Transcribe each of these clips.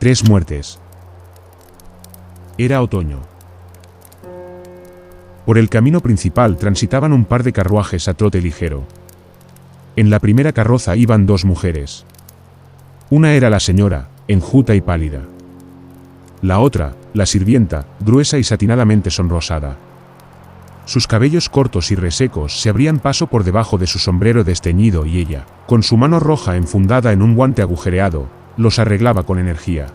3 muertes. Era otoño. Por el camino principal transitaban un par de carruajes a trote ligero. En la primera carroza iban 2 mujeres. Una era la señora, enjuta y pálida. La otra, la sirvienta, gruesa y satinadamente sonrosada. Sus cabellos cortos y resecos se abrían paso por debajo de su sombrero desteñido y ella, con su mano roja enfundada en un guante agujereado, los arreglaba con energía.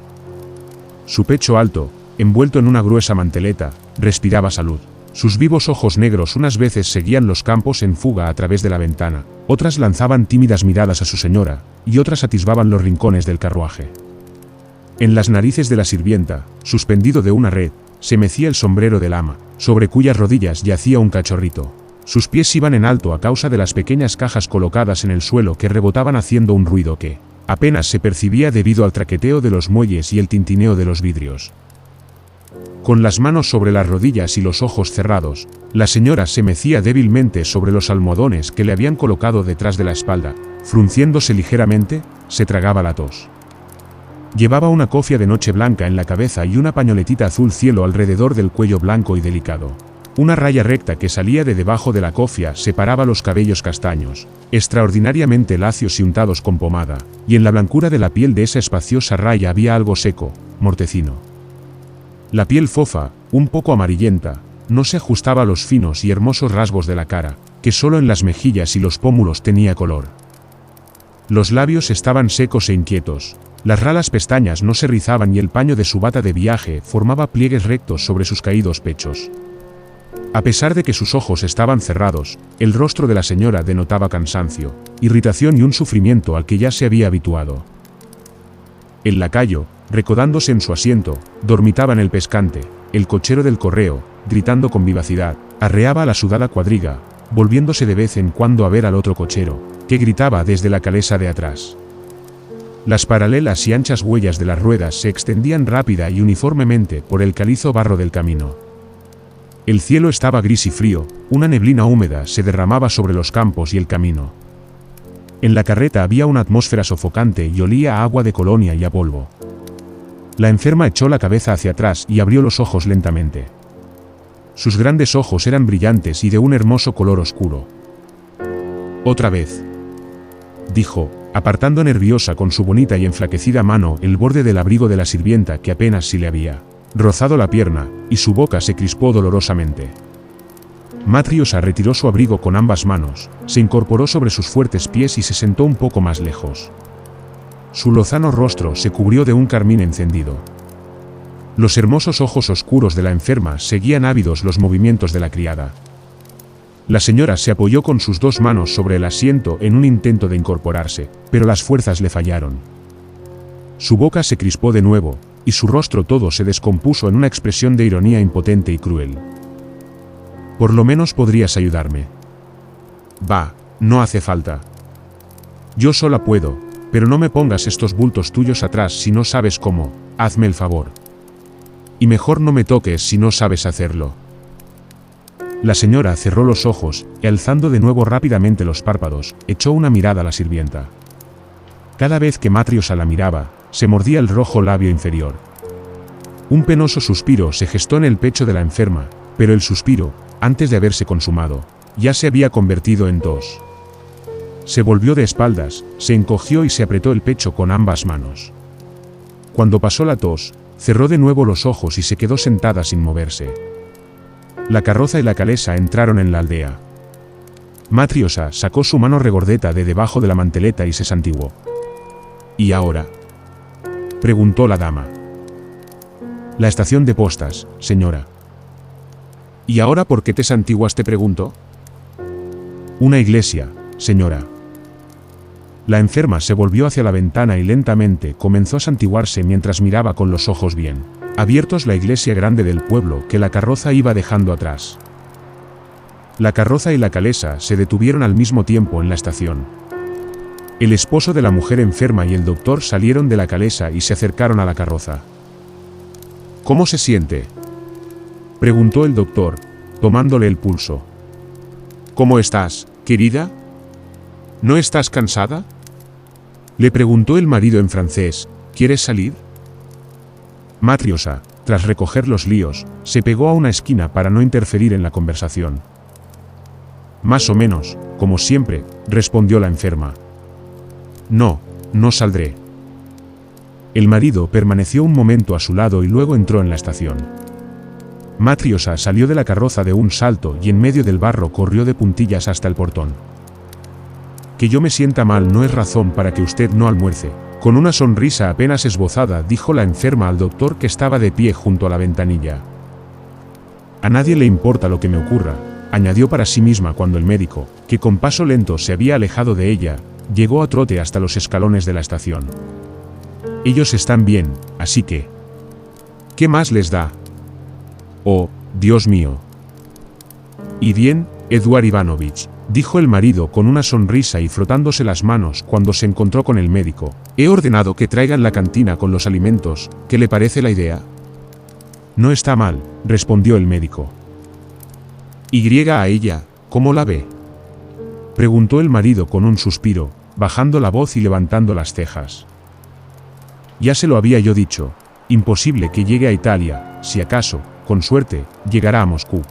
Su pecho alto, envuelto en una gruesa manteleta, respiraba salud. Sus vivos ojos negros unas veces seguían los campos en fuga a través de la ventana, otras lanzaban tímidas miradas a su señora, y otras atisbaban los rincones del carruaje. En las narices de la sirvienta, suspendido de una red, se mecía el sombrero del ama, sobre cuyas rodillas yacía un cachorrito. Sus pies iban en alto a causa de las pequeñas cajas colocadas en el suelo que rebotaban haciendo un ruido que apenas se percibía debido al traqueteo de los muelles y el tintineo de los vidrios. Con las manos sobre las rodillas y los ojos cerrados, la señora se mecía débilmente sobre los almohadones que le habían colocado detrás de la espalda. Frunciéndose ligeramente, se tragaba la tos. Llevaba una cofia de noche blanca en la cabeza y una pañoletita azul cielo alrededor del cuello blanco y delicado. Una raya recta que salía de debajo de la cofia separaba los cabellos castaños, extraordinariamente lacios y untados con pomada, y en la blancura de la piel de esa espaciosa raya había algo seco, mortecino. La piel fofa, un poco amarillenta, no se ajustaba a los finos y hermosos rasgos de la cara, que solo en las mejillas y los pómulos tenía color. Los labios estaban secos e inquietos, las ralas pestañas no se rizaban y el paño de su bata de viaje formaba pliegues rectos sobre sus caídos pechos. A pesar de que sus ojos estaban cerrados, el rostro de la señora denotaba cansancio, irritación y un sufrimiento al que ya se había habituado. El lacayo, recodándose en su asiento, dormitaba en el pescante. El cochero del correo, gritando con vivacidad, arreaba a la sudada cuadriga, volviéndose de vez en cuando a ver al otro cochero, que gritaba desde la calesa de atrás. Las paralelas y anchas huellas de las ruedas se extendían rápida y uniformemente por el calizo barro del camino. El cielo estaba gris y frío, una neblina húmeda se derramaba sobre los campos y el camino. En la carreta había una atmósfera sofocante y olía a agua de colonia y a polvo. La enferma echó la cabeza hacia atrás y abrió los ojos lentamente. Sus grandes ojos eran brillantes y de un hermoso color oscuro. «Otra vez», dijo, apartando nerviosa con su bonita y enflaquecida mano el borde del abrigo de la sirvienta que apenas si le había rozado la pierna, y su boca se crispó dolorosamente. Matryosa retiró su abrigo con ambas manos, se incorporó sobre sus fuertes pies y se sentó un poco más lejos. Su lozano rostro se cubrió de un carmín encendido. Los hermosos ojos oscuros de la enferma seguían ávidos los movimientos de la criada. La señora se apoyó con sus 2 manos sobre el asiento en un intento de incorporarse, pero las fuerzas le fallaron. Su boca se crispó de nuevo, y su rostro todo se descompuso en una expresión de ironía impotente y cruel. «Por lo menos podrías ayudarme». «Va, no hace falta. Yo sola puedo, pero no me pongas estos bultos tuyos atrás si no sabes cómo, hazme el favor. Y mejor no me toques si no sabes hacerlo». La señora cerró los ojos, y alzando de nuevo rápidamente los párpados, echó una mirada a la sirvienta. Cada vez que Matryosa la miraba, se mordía el rojo labio inferior. Un penoso suspiro se gestó en el pecho de la enferma, pero el suspiro, antes de haberse consumado, ya se había convertido en tos. Se volvió de espaldas, se encogió y se apretó el pecho con ambas manos. Cuando pasó la tos, cerró de nuevo los ojos y se quedó sentada sin moverse. La carroza y la calesa entraron en la aldea. Matryosa sacó su mano regordeta de debajo de la manteleta y se santiguó. «¿Y ahora?», preguntó la dama. «La estación de postas, señora». «¿Y ahora por qué te santiguas?», te preguntó. «Una iglesia, señora». La enferma se volvió hacia la ventana y lentamente comenzó a santiguarse mientras miraba con los ojos bien abiertos la iglesia grande del pueblo que la carroza iba dejando atrás. La carroza y la calesa se detuvieron al mismo tiempo en la estación. El esposo de la mujer enferma y el doctor salieron de la calesa y se acercaron a la carroza. «¿Cómo se siente?», preguntó el doctor, tomándole el pulso. «¿Cómo estás, querida? ¿No estás cansada?», le preguntó el marido en francés. «¿Quieres salir?». Matryosa, tras recoger los líos, se pegó a una esquina para no interferir en la conversación. Más o menos, como siempre, respondió la enferma. No, no saldré. El marido permaneció un momento a su lado y luego entró en la estación. Matryosa salió de la carroza de un salto y en medio del barro corrió de puntillas hasta el portón. Que yo me sienta mal no es razón para que usted no almuerce. Con una sonrisa apenas esbozada dijo la enferma al doctor que estaba de pie junto a la ventanilla. A nadie le importa lo que me ocurra, añadió para sí misma cuando el médico, que con paso lento se había alejado de ella, llegó a trote hasta los escalones de la estación. Ellos están bien, así que... ¿Qué más les da? Oh, Dios mío. Y bien, Eduard Ivanovich, dijo el marido con una sonrisa y frotándose las manos cuando se encontró con el médico. He ordenado que traigan la cantina con los alimentos. ¿Qué le parece la idea? No está mal, respondió el médico. ¿Y a ella, cómo la ve? Preguntó el marido con un suspiro, bajando la voz y levantando las cejas. Ya se lo había yo dicho. Imposible que llegue a Italia, si acaso, con suerte, llegará a Moscú.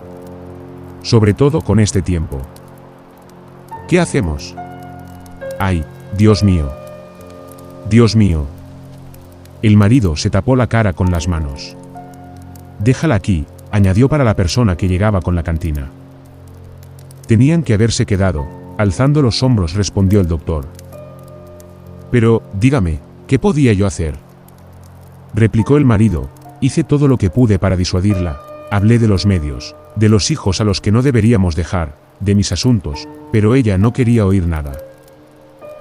Sobre todo con este tiempo. ¿Qué hacemos? ¡Ay, Dios mío! ¡Dios mío! El marido se tapó la cara con las manos. Déjala aquí, añadió para la persona que llegaba con la cantina. Tenían que haberse quedado, alzando los hombros respondió el doctor. Pero, dígame, ¿qué podía yo hacer? Replicó el marido, hice todo lo que pude para disuadirla, hablé de los medios, de los hijos a los que no deberíamos dejar, de mis asuntos, pero ella no quería oír nada.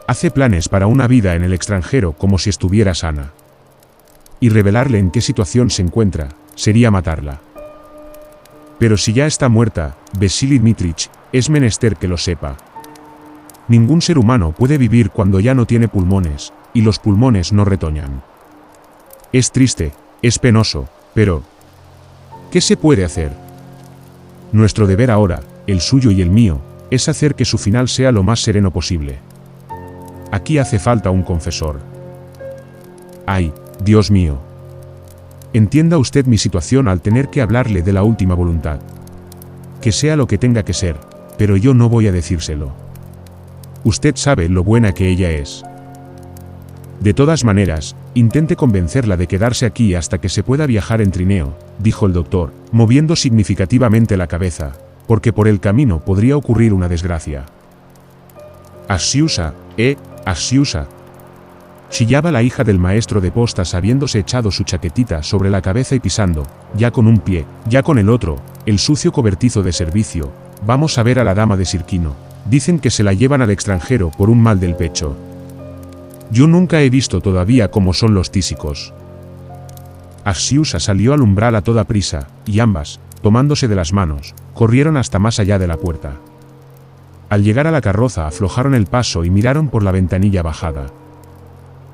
Hace planes para una vida en el extranjero como si estuviera sana. Y revelarle en qué situación se encuentra, sería matarla. Pero si ya está muerta, Vasily Dmitrich, es menester que lo sepa. Ningún ser humano puede vivir cuando ya no tiene pulmones, y los pulmones no retoñan. Es triste, es penoso, pero... ¿qué se puede hacer? Nuestro deber ahora, el suyo y el mío, es hacer que su final sea lo más sereno posible. Aquí hace falta un confesor. ¡Ay, Dios mío! Entienda usted mi situación al tener que hablarle de la última voluntad. Que sea lo que tenga que ser, pero yo no voy a decírselo. Usted sabe lo buena que ella es. De todas maneras, intente convencerla de quedarse aquí hasta que se pueda viajar en trineo, dijo el doctor, moviendo significativamente la cabeza, porque por el camino podría ocurrir una desgracia. Asiusa, Asiusa. Chillaba la hija del maestro de postas habiéndose echado su chaquetita sobre la cabeza y pisando, ya con un pie, ya con el otro, el sucio cobertizo de servicio. Vamos a ver a la dama de Sirkino. Dicen que se la llevan al extranjero por un mal del pecho. Yo nunca he visto todavía cómo son los tísicos. Asiusa salió al umbral a toda prisa, y ambas, tomándose de las manos, corrieron hasta más allá de la puerta. Al llegar a la carroza aflojaron el paso y miraron por la ventanilla bajada.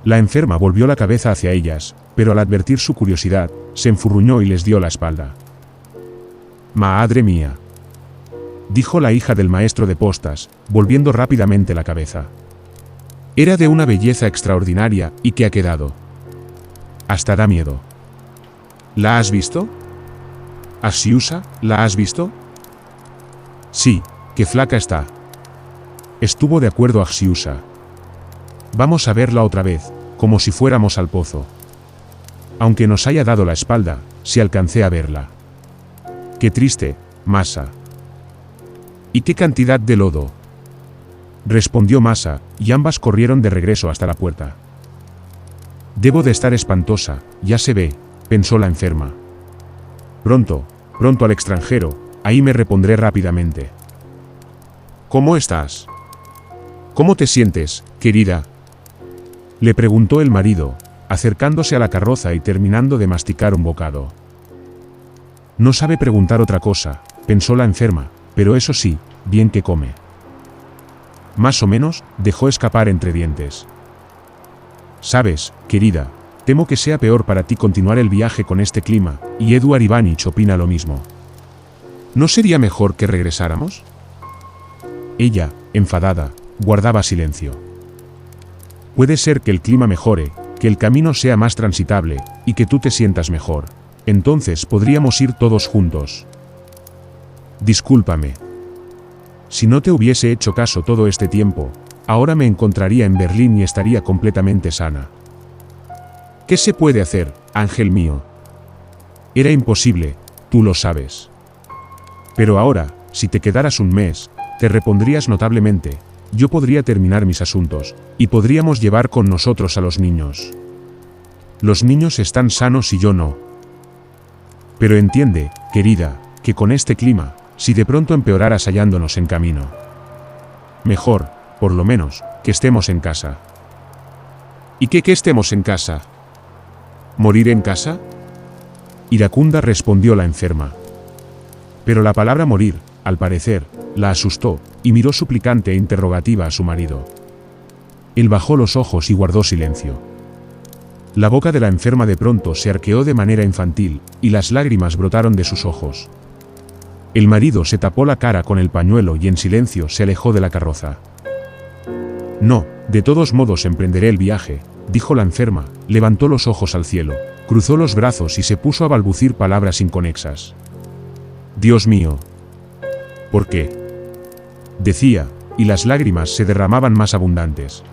La enferma volvió la cabeza hacia ellas, pero al advertir su curiosidad, se enfurruñó y les dio la espalda. «Madre mía», dijo la hija del maestro de postas, volviendo rápidamente la cabeza. Era de una belleza extraordinaria, y que ha quedado. Hasta da miedo. ¿La has visto? ¿Asiusa, la has visto? Sí, qué flaca está. Estuvo de acuerdo Asiusa. Vamos a verla otra vez, como si fuéramos al pozo. Aunque nos haya dado la espalda, si alcancé a verla. Qué triste, Masa. ¿Y qué cantidad de lodo? Respondió Masa, y ambas corrieron de regreso hasta la puerta. Debo de estar espantosa, ya se ve, pensó la enferma. Pronto al extranjero, ahí me repondré rápidamente. ¿Cómo estás? ¿Cómo te sientes, querida? Le preguntó el marido, acercándose a la carroza y terminando de masticar un bocado. No sabe preguntar otra cosa, pensó la enferma, pero eso sí, bien que come. Más o menos, dejó escapar entre dientes. Sabes, querida, temo que sea peor para ti continuar el viaje con este clima, y Eduard Ivanich opina lo mismo. ¿No sería mejor que regresáramos? Ella, enfadada, guardaba silencio. Puede ser que el clima mejore, que el camino sea más transitable, y que tú te sientas mejor. Entonces podríamos ir todos juntos. Discúlpame. Si no te hubiese hecho caso todo este tiempo, ahora me encontraría en Berlín y estaría completamente sana. ¿Qué se puede hacer, ángel mío? Era imposible, tú lo sabes. Pero ahora, si te quedaras un mes, te repondrías notablemente. Yo podría terminar mis asuntos, y podríamos llevar con nosotros a los niños. Los niños están sanos y yo no. Pero entiende, querida, que con este clima, si de pronto empeoraras hallándonos en camino. Mejor, por lo menos, que estemos en casa. ¿Y qué estemos en casa? ¿Morir en casa? Iracunda, respondió la enferma. Pero la palabra morir, al parecer, la asustó, y miró suplicante e interrogativa a su marido. Él bajó los ojos y guardó silencio. La boca de la enferma de pronto se arqueó de manera infantil, y las lágrimas brotaron de sus ojos. El marido se tapó la cara con el pañuelo y en silencio se alejó de la carroza. No, de todos modos emprenderé el viaje, dijo la enferma, levantó los ojos al cielo, cruzó los brazos y se puso a balbucir palabras inconexas. Dios mío. ¿Por qué? Decía, y las lágrimas se derramaban más abundantes.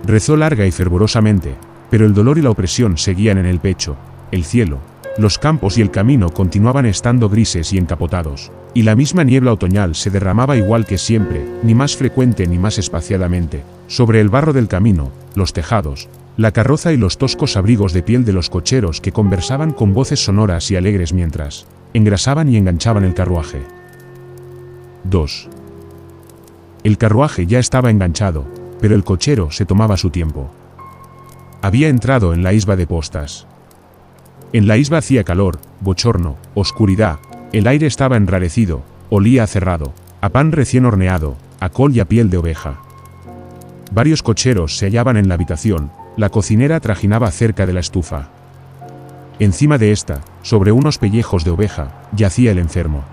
Rezó larga y fervorosamente, pero el dolor y la opresión seguían en el pecho, el cielo, los campos y el camino continuaban estando grises y encapotados, y la misma niebla otoñal se derramaba igual que siempre, ni más frecuente ni más espaciadamente, sobre el barro del camino, los tejados, la carroza y los toscos abrigos de piel de los cocheros que conversaban con voces sonoras y alegres mientras engrasaban y enganchaban el carruaje. 2. El carruaje ya estaba enganchado, pero el cochero se tomaba su tiempo. Había entrado en la isba de postas. En la isba hacía calor, bochorno, oscuridad, el aire estaba enrarecido, olía a cerrado, a pan recién horneado, a col y a piel de oveja. Varios cocheros se hallaban en la habitación, la cocinera trajinaba cerca de la estufa. Encima de esta, sobre unos pellejos de oveja, yacía el enfermo.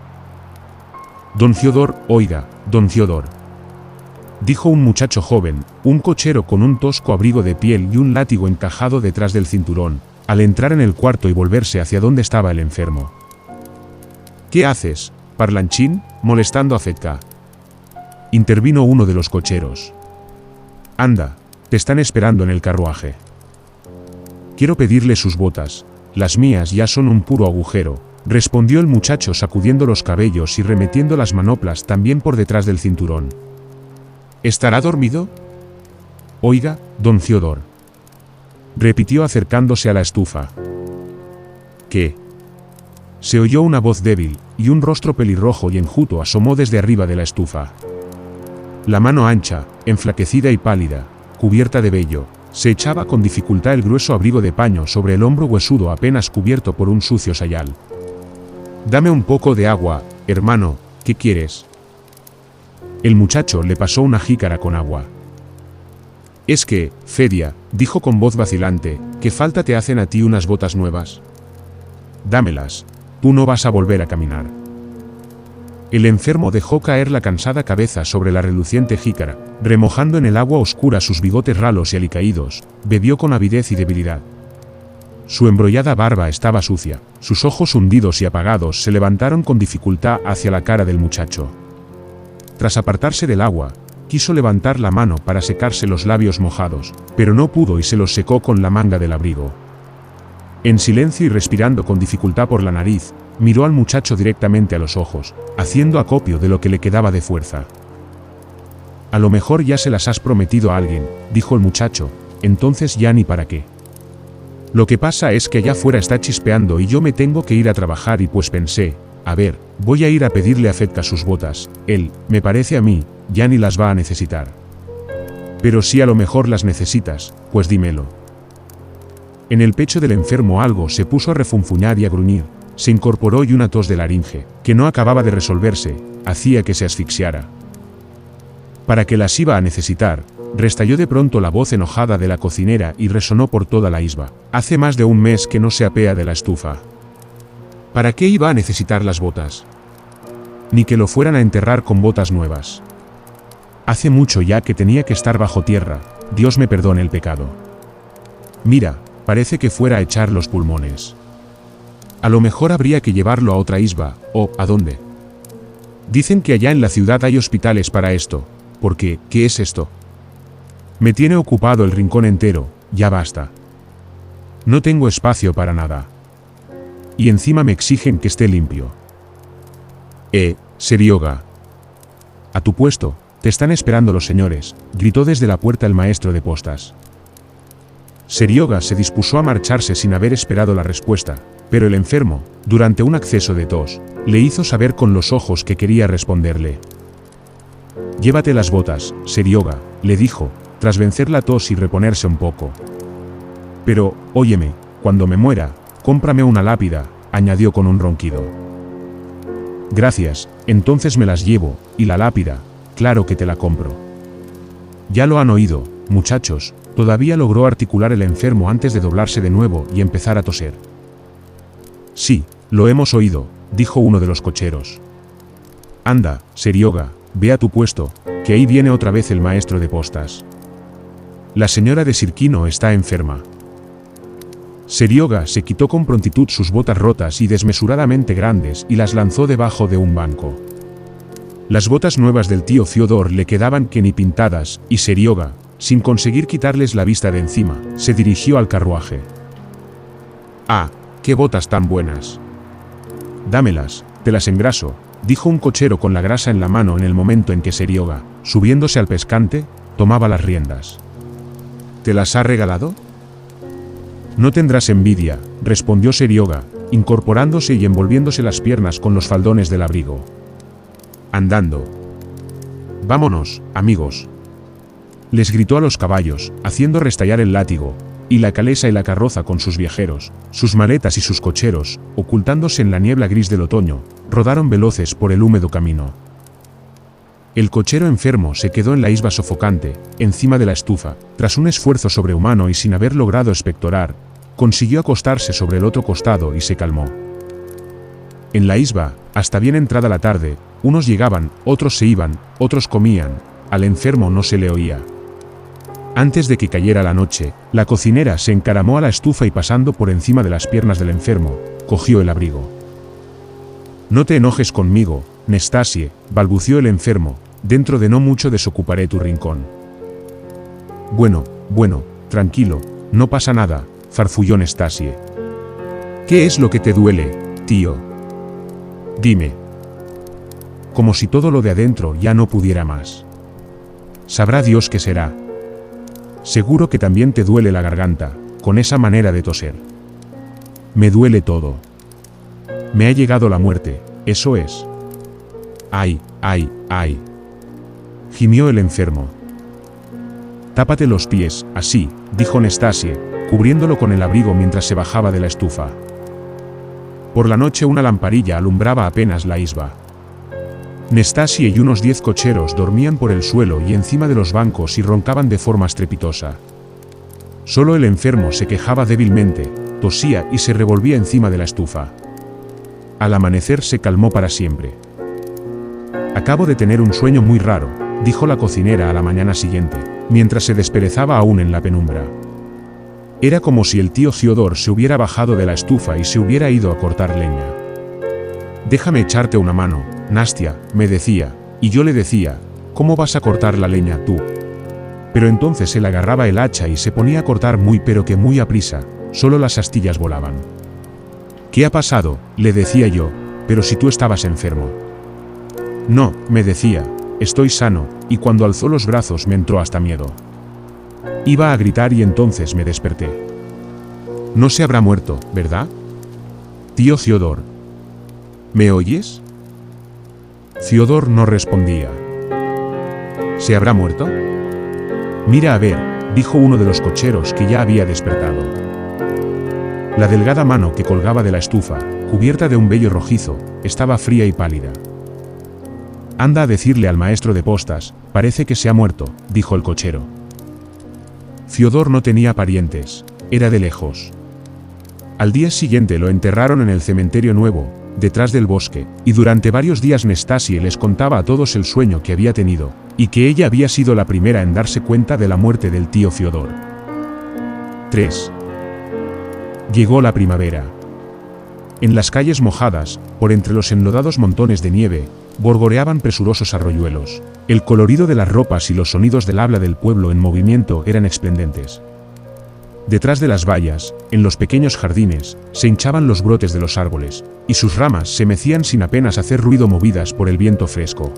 Don Fiodor, oiga, don Fiodor. Dijo un muchacho joven, un cochero con un tosco abrigo de piel y un látigo encajado detrás del cinturón, al entrar en el cuarto y volverse hacia donde estaba el enfermo. ¿Qué haces, parlanchín, molestando a Fetka? Intervino uno de los cocheros. Anda, te están esperando en el carruaje. Quiero pedirle sus botas, las mías ya son un puro agujero, respondió el muchacho sacudiendo los cabellos y remetiendo las manoplas también por detrás del cinturón. ¿Estará dormido? Oiga, don Fiodor. Repitió acercándose a la estufa. ¿Qué? Se oyó una voz débil, y un rostro pelirrojo y enjuto asomó desde arriba de la estufa. La mano ancha, enflaquecida y pálida, cubierta de vello, se echaba con dificultad el grueso abrigo de paño sobre el hombro huesudo apenas cubierto por un sucio sayal. Dame un poco de agua, hermano, ¿qué quieres? El muchacho le pasó una jícara con agua. Es que, Fedia, dijo con voz vacilante, ¿qué falta te hacen a ti unas botas nuevas? Dámelas, tú no vas a volver a caminar. El enfermo dejó caer la cansada cabeza sobre la reluciente jícara, remojando en el agua oscura sus bigotes ralos y alicaídos, bebió con avidez y debilidad. Su embrollada barba estaba sucia, sus ojos hundidos y apagados se levantaron con dificultad hacia la cara del muchacho. Tras apartarse del agua, quiso levantar la mano para secarse los labios mojados, pero no pudo y se los secó con la manga del abrigo. En silencio y respirando con dificultad por la nariz, miró al muchacho directamente a los ojos, haciendo acopio de lo que le quedaba de fuerza. A lo mejor ya se las has prometido a alguien, dijo el muchacho, entonces ya ni para qué. Lo que pasa es que allá afuera está chispeando y yo me tengo que ir a trabajar y pues pensé, a ver, voy a ir a pedirle a Fetka sus botas, él, me parece a mí, ya ni las va a necesitar. Pero si a lo mejor las necesitas, pues dímelo. En el pecho del enfermo algo se puso a refunfuñar y a gruñir, se incorporó y una tos de laringe, que no acababa de resolverse, hacía que se asfixiara. ¿Para qué las iba a necesitar? Restalló de pronto la voz enojada de la cocinera y resonó por toda la isba. Hace más de un mes que no se apea de la estufa. ¿Para qué iba a necesitar las botas? Ni que lo fueran a enterrar con botas nuevas. Hace mucho ya que tenía que estar bajo tierra, Dios me perdone el pecado. Mira, parece que fuera a echar los pulmones. A lo mejor habría que llevarlo a otra isba, o, ¿a dónde? Dicen que allá en la ciudad hay hospitales para esto, porque, ¿qué es esto? Me tiene ocupado el rincón entero, ya basta. No tengo espacio para nada. Y encima me exigen que esté limpio. Serioga. A tu puesto, te están esperando los señores, gritó desde la puerta el maestro de postas. Serioga se dispuso a marcharse sin haber esperado la respuesta, pero el enfermo, durante un acceso de tos, le hizo saber con los ojos que quería responderle. Llévate las botas, Serioga, le dijo, tras vencer la tos y reponerse un poco. Pero, óyeme, cuando me muera, cómprame una lápida, añadió con un ronquido. Gracias, entonces me las llevo, y la lápida, claro que te la compro. Ya lo han oído, muchachos, todavía logró articular el enfermo antes de doblarse de nuevo y empezar a toser. Sí, lo hemos oído, dijo uno de los cocheros. Anda, Serioga, ve a tu puesto, que ahí viene otra vez el maestro de postas. La señora de Sirquino está enferma. Serioga se quitó con prontitud sus botas rotas y desmesuradamente grandes y las lanzó debajo de un banco. Las botas nuevas del tío Fiodor le quedaban que ni pintadas, y Serioga, sin conseguir quitarles la vista de encima, se dirigió al carruaje. ¡Ah, qué botas tan buenas! Dámelas, te las engraso, dijo un cochero con la grasa en la mano en el momento en que Serioga, subiéndose al pescante, tomaba las riendas. ¿Te las ha regalado? No tendrás envidia, respondió Serioga, incorporándose y envolviéndose las piernas con los faldones del abrigo. Andando. Vámonos, amigos. Les gritó a los caballos, haciendo restallar el látigo, y la calesa y la carroza con sus viajeros, sus maletas y sus cocheros, ocultándose en la niebla gris del otoño, rodaron veloces por el húmedo camino. El cochero enfermo se quedó en la isba sofocante, encima de la estufa, tras un esfuerzo sobrehumano y sin haber logrado expectorar, consiguió acostarse sobre el otro costado y se calmó. En la isba, hasta bien entrada la tarde, unos llegaban, otros se iban, otros comían, al enfermo no se le oía. Antes de que cayera la noche, la cocinera se encaramó a la estufa y pasando por encima de las piernas del enfermo, cogió el abrigo. No te enojes conmigo, Nestasie, balbució el enfermo, dentro de no mucho desocuparé tu rincón. Bueno, tranquilo, no pasa nada, farfulló Nestasie. ¿Qué es lo que te duele, tío? Dime. Como si todo lo de adentro ya no pudiera más. Sabrá Dios qué será. Seguro que también te duele la garganta, con esa manera de toser. Me duele todo. Me ha llegado la muerte, eso es. Ay, ay, ay. Gimió el enfermo. Tápate los pies, así, dijo Nestasie, cubriéndolo con el abrigo mientras se bajaba de la estufa. Por la noche una lamparilla alumbraba apenas la isba. Nestasie y unos 10 cocheros dormían por el suelo y encima de los bancos y roncaban de forma estrepitosa. Solo el enfermo se quejaba débilmente, tosía y se revolvía encima de la estufa. Al amanecer se calmó para siempre. Acabo de tener un sueño muy raro, dijo la cocinera a la mañana siguiente, mientras se desperezaba aún en la penumbra. Era como si el tío Fiodor se hubiera bajado de la estufa y se hubiera ido a cortar leña. Déjame echarte una mano, Nastia, me decía, y yo le decía, ¿cómo vas a cortar la leña tú? Pero entonces él agarraba el hacha y se ponía a cortar muy pero que muy aprisa, solo las astillas volaban. ¿Qué ha pasado?, le decía yo, pero si tú estabas enfermo. No, me decía, estoy sano, y cuando alzó los brazos me entró hasta miedo. Iba a gritar y entonces me desperté. No se habrá muerto, ¿verdad? Tío Fiodor. ¿Me oyes? Fiodor no respondía. ¿Se habrá muerto? Mira a ver, dijo uno de los cocheros que ya había despertado. La delgada mano que colgaba de la estufa, cubierta de un vello rojizo, estaba fría y pálida. Anda a decirle al maestro de postas, parece que se ha muerto, dijo el cochero. Fiodor no tenía parientes, era de lejos. Al día siguiente lo enterraron en el cementerio nuevo, detrás del bosque, y durante varios días Nestasie les contaba a todos el sueño que había tenido, y que ella había sido la primera en darse cuenta de la muerte del tío Fiodor. 3. Llegó la primavera. En las calles mojadas, por entre los enlodados montones de nieve, borboreaban presurosos arroyuelos. El colorido de las ropas y los sonidos del habla del pueblo en movimiento eran esplendentes. Detrás de las vallas, en los pequeños jardines, se hinchaban los brotes de los árboles, y sus ramas se mecían sin apenas hacer ruido movidas por el viento fresco.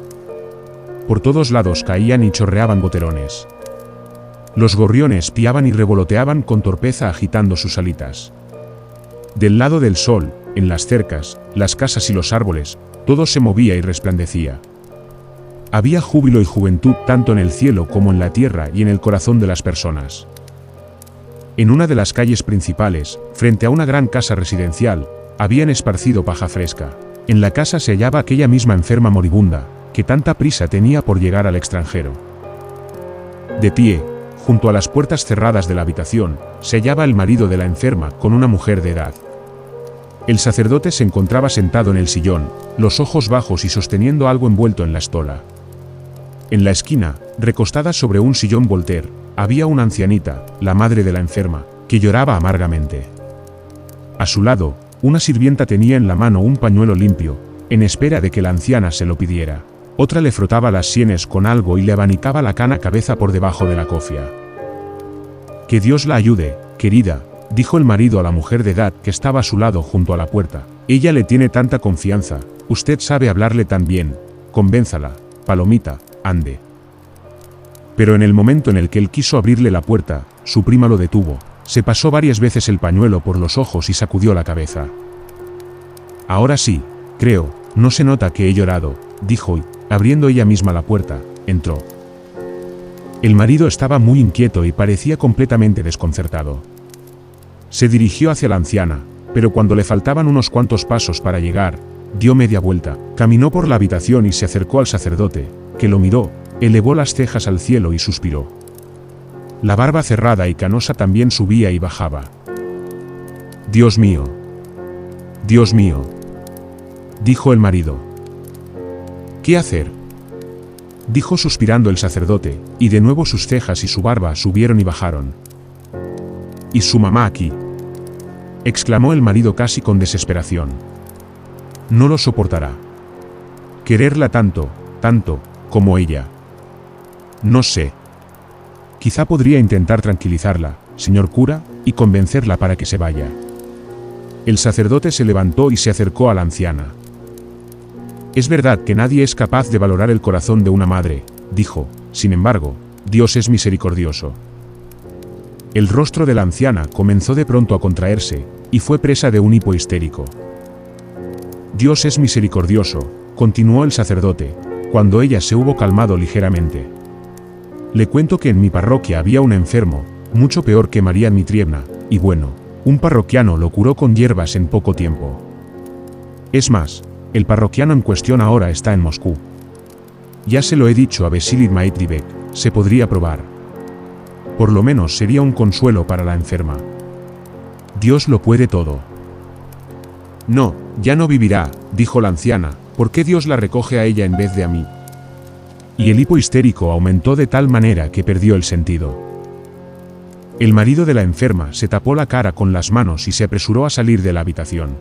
Por todos lados caían y chorreaban goterones. Los gorriones piaban y revoloteaban con torpeza agitando sus alitas. Del lado del sol, en las cercas, las casas y los árboles, todo se movía y resplandecía. Había júbilo y juventud tanto en el cielo como en la tierra y en el corazón de las personas. En una de las calles principales, frente a una gran casa residencial, habían esparcido paja fresca. En la casa se hallaba aquella misma enferma moribunda, que tanta prisa tenía por llegar al extranjero. De pie, junto a las puertas cerradas de la habitación, se hallaba el marido de la enferma con una mujer de edad. El sacerdote se encontraba sentado en el sillón, los ojos bajos y sosteniendo algo envuelto en la estola. En la esquina, recostada sobre un sillón Voltaire, había una ancianita, la madre de la enferma, que lloraba amargamente. A su lado, una sirvienta tenía en la mano un pañuelo limpio, en espera de que la anciana se lo pidiera. Otra le frotaba las sienes con algo y le abanicaba la cana cabeza por debajo de la cofia. «Que Dios la ayude, querida», dijo el marido a la mujer de edad que estaba a su lado junto a la puerta. «Ella le tiene tanta confianza, usted sabe hablarle tan bien. Convénzala, Palomita, ande». Pero en el momento en el que él quiso abrirle la puerta, su prima lo detuvo, se pasó varias veces el pañuelo por los ojos y sacudió la cabeza. «Ahora sí, creo, no se nota que he llorado», dijo y, abriendo ella misma la puerta, entró. El marido estaba muy inquieto y parecía completamente desconcertado. Se dirigió hacia la anciana, pero cuando le faltaban unos cuantos pasos para llegar, dio media vuelta, caminó por la habitación y se acercó al sacerdote, que lo miró, elevó las cejas al cielo y suspiró. La barba cerrada y canosa también subía y bajaba. «Dios mío, Dios mío», dijo el marido. «¿Qué hacer?», dijo suspirando el sacerdote, y de nuevo sus cejas y su barba subieron y bajaron. «¿Y su mamá aquí?», exclamó el marido casi con desesperación. «No lo soportará. Quererla tanto, tanto, como ella. No sé. Quizá podría intentar tranquilizarla, señor cura, y convencerla para que se vaya». El sacerdote se levantó y se acercó a la anciana. «Es verdad que nadie es capaz de valorar el corazón de una madre», dijo, «sin embargo, Dios es misericordioso». El rostro de la anciana comenzó de pronto a contraerse, y fue presa de un hipo histérico. «Dios es misericordioso», continuó el sacerdote, cuando ella se hubo calmado ligeramente. «Le cuento que en mi parroquia había un enfermo, mucho peor que María Dmitrievna, y bueno, un parroquiano lo curó con hierbas en poco tiempo. Es más, el parroquiano en cuestión ahora está en Moscú. Ya se lo he dicho a Vasily Dmitrievich, se podría probar. Por lo menos sería un consuelo para la enferma. Dios lo puede todo». «No, ya no vivirá», dijo la anciana, «¿por qué Dios la recoge a ella en vez de a mí?». Y el hipo histérico aumentó de tal manera que perdió el sentido. El marido de la enferma se tapó la cara con las manos y se apresuró a salir de la habitación.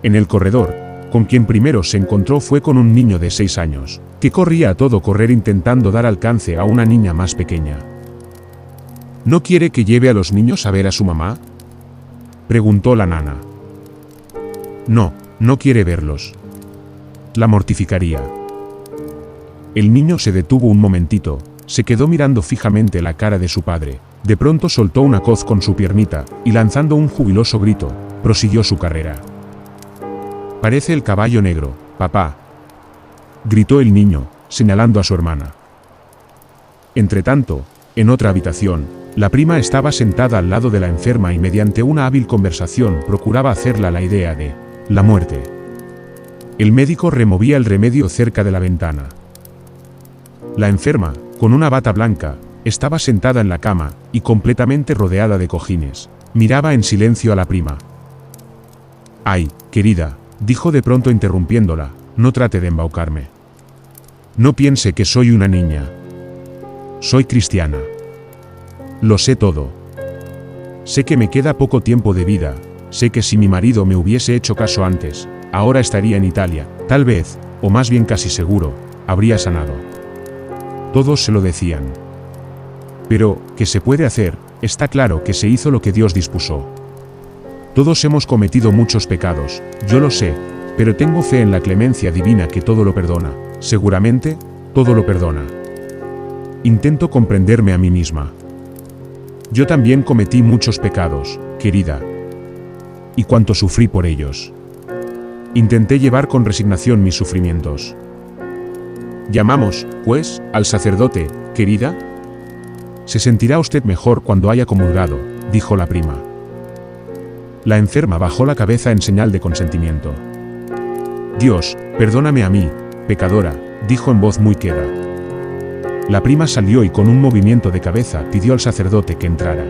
En el corredor, con quien primero se encontró fue con un niño de 6 años, que corría a todo correr intentando dar alcance a una niña más pequeña. «¿No quiere que lleve a los niños a ver a su mamá?», preguntó la nana. «No, no quiere verlos. La mortificaría». El niño se detuvo un momentito, se quedó mirando fijamente la cara de su padre, de pronto soltó una coz con su piernita, y lanzando un jubiloso grito, prosiguió su carrera. «Parece el caballo negro, papá», gritó el niño, señalando a su hermana. Entretanto, en otra habitación, la prima estaba sentada al lado de la enferma y mediante una hábil conversación procuraba hacerla la idea de la muerte. El médico removía el remedio cerca de la ventana. La enferma, con una bata blanca, estaba sentada en la cama, y completamente rodeada de cojines. Miraba en silencio a la prima. «Ay, querida», dijo de pronto interrumpiéndola, «no trate de embaucarme. No piense que soy una niña. Soy cristiana. Lo sé todo. Sé que me queda poco tiempo de vida, sé que si mi marido me hubiese hecho caso antes, ahora estaría en Italia, tal vez, o más bien casi seguro, habría sanado. Todos se lo decían. Pero, ¿qué se puede hacer? Está claro que se hizo lo que Dios dispuso. Todos hemos cometido muchos pecados, yo lo sé, pero tengo fe en la clemencia divina que todo lo perdona, seguramente, todo lo perdona. Intento comprenderme a mí misma. Yo también cometí muchos pecados, querida. Y cuánto sufrí por ellos. Intenté llevar con resignación mis sufrimientos. Llamamos, pues, al sacerdote, querida. Se sentirá usted mejor cuando haya comulgado, dijo la prima. La enferma bajó la cabeza en señal de consentimiento. Dios, perdóname a mí, pecadora, dijo en voz muy queda. La prima salió y con un movimiento de cabeza pidió al sacerdote que entrara.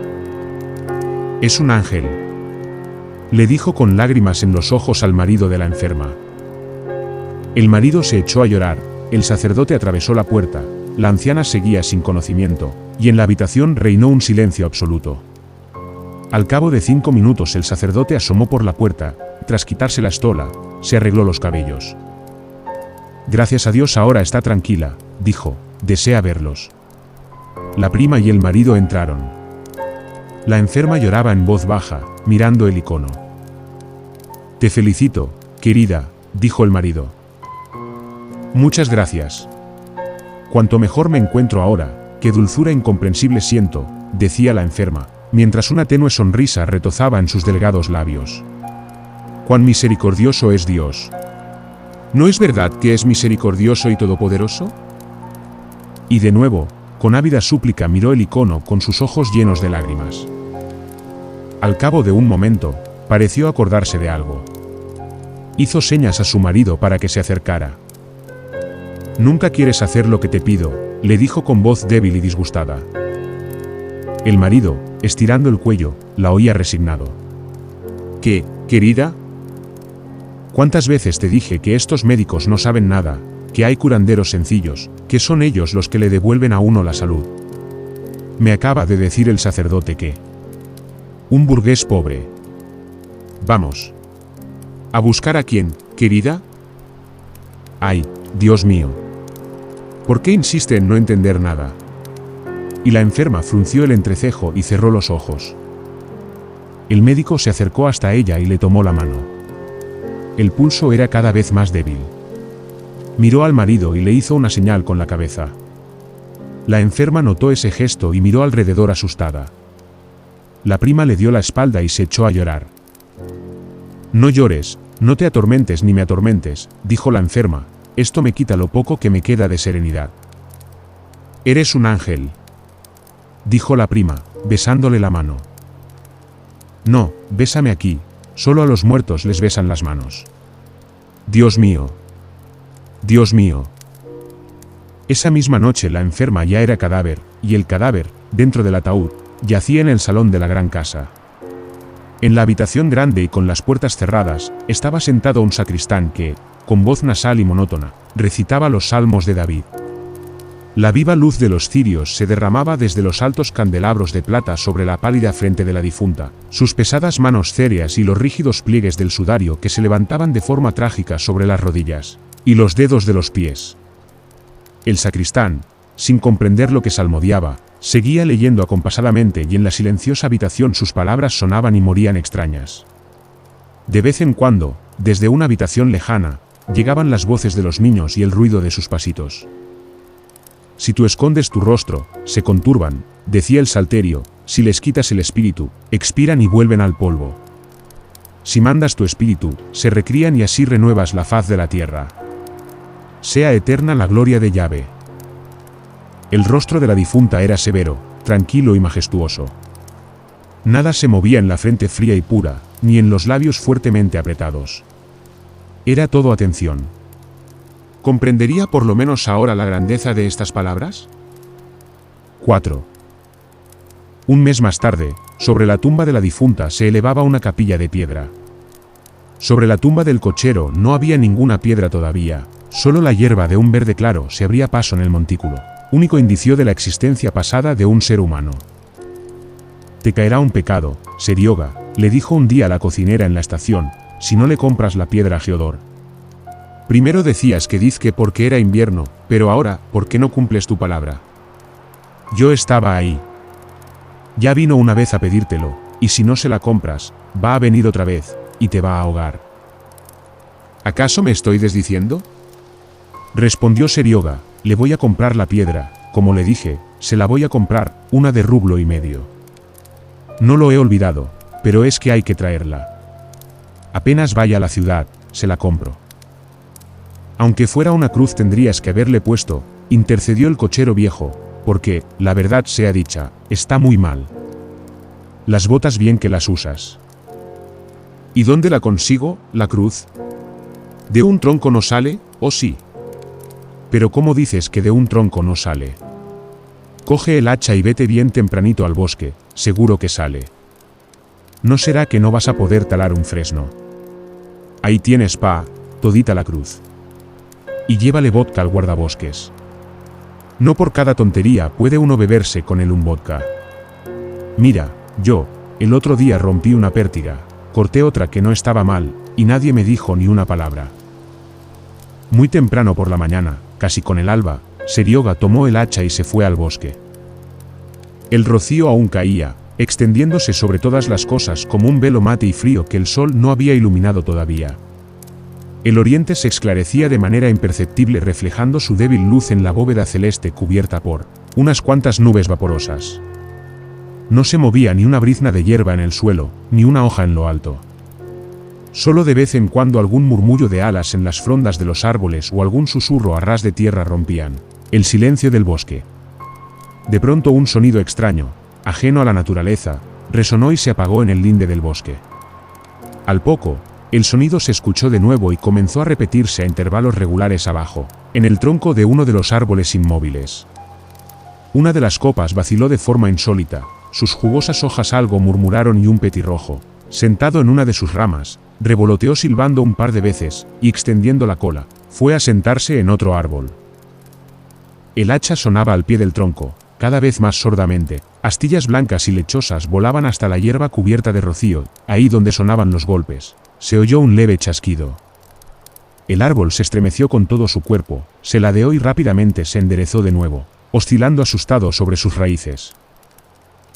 Es un ángel, le dijo con lágrimas en los ojos al marido de la enferma. El marido se echó a llorar, el sacerdote atravesó la puerta, la anciana seguía sin conocimiento, y en la habitación reinó un silencio absoluto. Al cabo de 5 minutos el sacerdote asomó por la puerta, tras quitarse la estola, se arregló los cabellos. Gracias a Dios ahora está tranquila, dijo, desea verlos. La prima y el marido entraron. La enferma lloraba en voz baja, mirando el icono. Te felicito, querida, dijo el marido. Muchas gracias. Cuanto mejor me encuentro ahora, qué dulzura incomprensible siento, decía la enferma, mientras una tenue sonrisa retozaba en sus delgados labios. Cuán misericordioso es Dios. ¿No es verdad que es misericordioso y todopoderoso? Y de nuevo, con ávida súplica miró el icono con sus ojos llenos de lágrimas. Al cabo de un momento, pareció acordarse de algo. Hizo señas a su marido para que se acercara. Nunca quieres hacer lo que te pido, le dijo con voz débil y disgustada. El marido, estirando el cuello, la oía resignado. ¿Qué, querida? ¿Cuántas veces te dije que estos médicos no saben nada, que hay curanderos sencillos, que son ellos los que le devuelven a uno la salud? Me acaba de decir el sacerdote que... un burgués pobre. Vamos. ¿A buscar a quién, querida? Ay, Dios mío. ¿Por qué insiste en no entender nada? Y la enferma frunció el entrecejo y cerró los ojos. El médico se acercó hasta ella y le tomó la mano. El pulso era cada vez más débil. Miró al marido y le hizo una señal con la cabeza. La enferma notó ese gesto y miró alrededor asustada. La prima le dio la espalda y se echó a llorar. No llores, no te atormentes ni me atormentes, dijo la enferma, esto me quita lo poco que me queda de serenidad. Eres un ángel, dijo la prima, besándole la mano. No, bésame aquí, solo a los muertos les besan las manos. Dios mío. Dios mío. Esa misma noche la enferma ya era cadáver, y el cadáver, dentro del ataúd, yacía en el salón de la gran casa. En la habitación grande y con las puertas cerradas, estaba sentado un sacristán que, con voz nasal y monótona, recitaba los salmos de David. La viva luz de los cirios se derramaba desde los altos candelabros de plata sobre la pálida frente de la difunta, sus pesadas manos céreas y los rígidos pliegues del sudario que se levantaban de forma trágica sobre las rodillas, y los dedos de los pies. El sacristán, sin comprender lo que salmodiaba, seguía leyendo acompasadamente y en la silenciosa habitación sus palabras sonaban y morían extrañas. De vez en cuando, desde una habitación lejana, llegaban las voces de los niños y el ruido de sus pasitos. Si tú escondes tu rostro, se conturban, decía el salterio, si les quitas el espíritu, expiran y vuelven al polvo. Si mandas tu espíritu, se recrían y así renuevas la faz de la tierra. Sea eterna la gloria de Yahvé. El rostro de la difunta era severo, tranquilo y majestuoso. Nada se movía en la frente fría y pura, ni en los labios fuertemente apretados. Era todo atención. ¿Comprendería por lo menos ahora la grandeza de estas palabras? 4. Un mes más tarde, sobre la tumba de la difunta se elevaba una capilla de piedra. Sobre la tumba del cochero no había ninguna piedra todavía, solo la hierba de un verde claro se abría paso en el montículo, único indicio de la existencia pasada de un ser humano. Te caerá un pecado, Serioga, le dijo un día la cocinera en la estación, si no le compras la piedra a Geodor. Primero decías que dizque porque era invierno, pero ahora, ¿por qué no cumples tu palabra? Yo estaba ahí. Ya vino una vez a pedírtelo, y si no se la compras, va a venir otra vez, y te va a ahogar. ¿Acaso me estoy desdiciendo? Respondió Serioga, le voy a comprar la piedra, como le dije, se la voy a comprar, una de rublo y medio. No lo he olvidado, pero es que hay que traerla. Apenas vaya a la ciudad, se la compro. Aunque fuera una cruz tendrías que haberle puesto, intercedió el cochero viejo, porque, la verdad sea dicha, está muy mal. Las botas bien que las usas. ¿Y dónde la consigo, la cruz? ¿De un tronco no sale, o sí? Pero ¿cómo dices que de un tronco no sale? Coge el hacha y vete bien tempranito al bosque, seguro que sale. ¿No será que no vas a poder talar un fresno? Ahí tienes todita la cruz. Y llévale vodka al guardabosques. No por cada tontería puede uno beberse con él un vodka. Mira, yo, el otro día rompí una pértiga, corté otra que no estaba mal, y nadie me dijo ni una palabra. Muy temprano por la mañana, casi con el alba, Serioga tomó el hacha y se fue al bosque. El rocío aún caía, extendiéndose sobre todas las cosas como un velo mate y frío que el sol no había iluminado todavía. El oriente se esclarecía de manera imperceptible reflejando su débil luz en la bóveda celeste cubierta por unas cuantas nubes vaporosas. No se movía ni una brizna de hierba en el suelo, ni una hoja en lo alto. Solo de vez en cuando algún murmullo de alas en las frondas de los árboles o algún susurro a ras de tierra rompían el silencio del bosque. De pronto un sonido extraño, ajeno a la naturaleza, resonó y se apagó en el linde del bosque. Al poco, el sonido se escuchó de nuevo y comenzó a repetirse a intervalos regulares abajo, en el tronco de uno de los árboles inmóviles. Una de las copas vaciló de forma insólita, sus jugosas hojas algo murmuraron y un petirrojo, sentado en una de sus ramas, revoloteó silbando un par de veces, y extendiendo la cola, fue a sentarse en otro árbol. El hacha sonaba al pie del tronco, cada vez más sordamente, astillas blancas y lechosas volaban hasta la hierba cubierta de rocío, ahí donde sonaban los golpes, se oyó un leve chasquido. El árbol se estremeció con todo su cuerpo, se ladeó y rápidamente se enderezó de nuevo, oscilando asustado sobre sus raíces.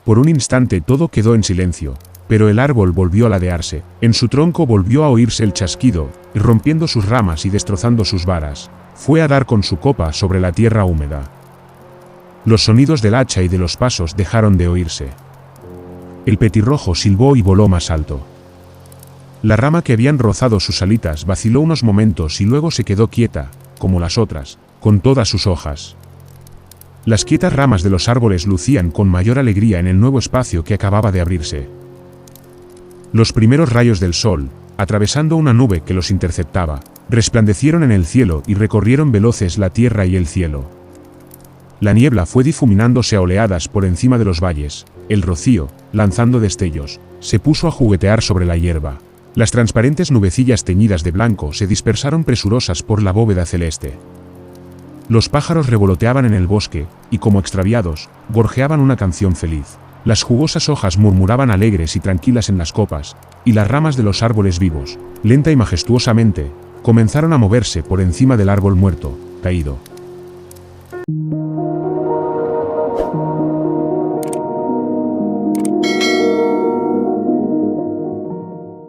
Por un instante todo quedó en silencio, pero el árbol volvió a ladearse, en su tronco volvió a oírse el chasquido, y rompiendo sus ramas y destrozando sus varas, fue a dar con su copa sobre la tierra húmeda. Los sonidos del hacha y de los pasos dejaron de oírse. El petirrojo silbó y voló más alto. La rama que habían rozado sus alitas vaciló unos momentos y luego se quedó quieta, como las otras, con todas sus hojas. Las quietas ramas de los árboles lucían con mayor alegría en el nuevo espacio que acababa de abrirse. Los primeros rayos del sol, atravesando una nube que los interceptaba, resplandecieron en el cielo y recorrieron veloces la tierra y el cielo. La niebla fue difuminándose a oleadas por encima de los valles, el rocío, lanzando destellos, se puso a juguetear sobre la hierba. Las transparentes nubecillas teñidas de blanco se dispersaron presurosas por la bóveda celeste. Los pájaros revoloteaban en el bosque, y como extraviados, gorjeaban una canción feliz. Las jugosas hojas murmuraban alegres y tranquilas en las copas, y las ramas de los árboles vivos, lenta y majestuosamente, comenzaron a moverse por encima del árbol muerto, caído.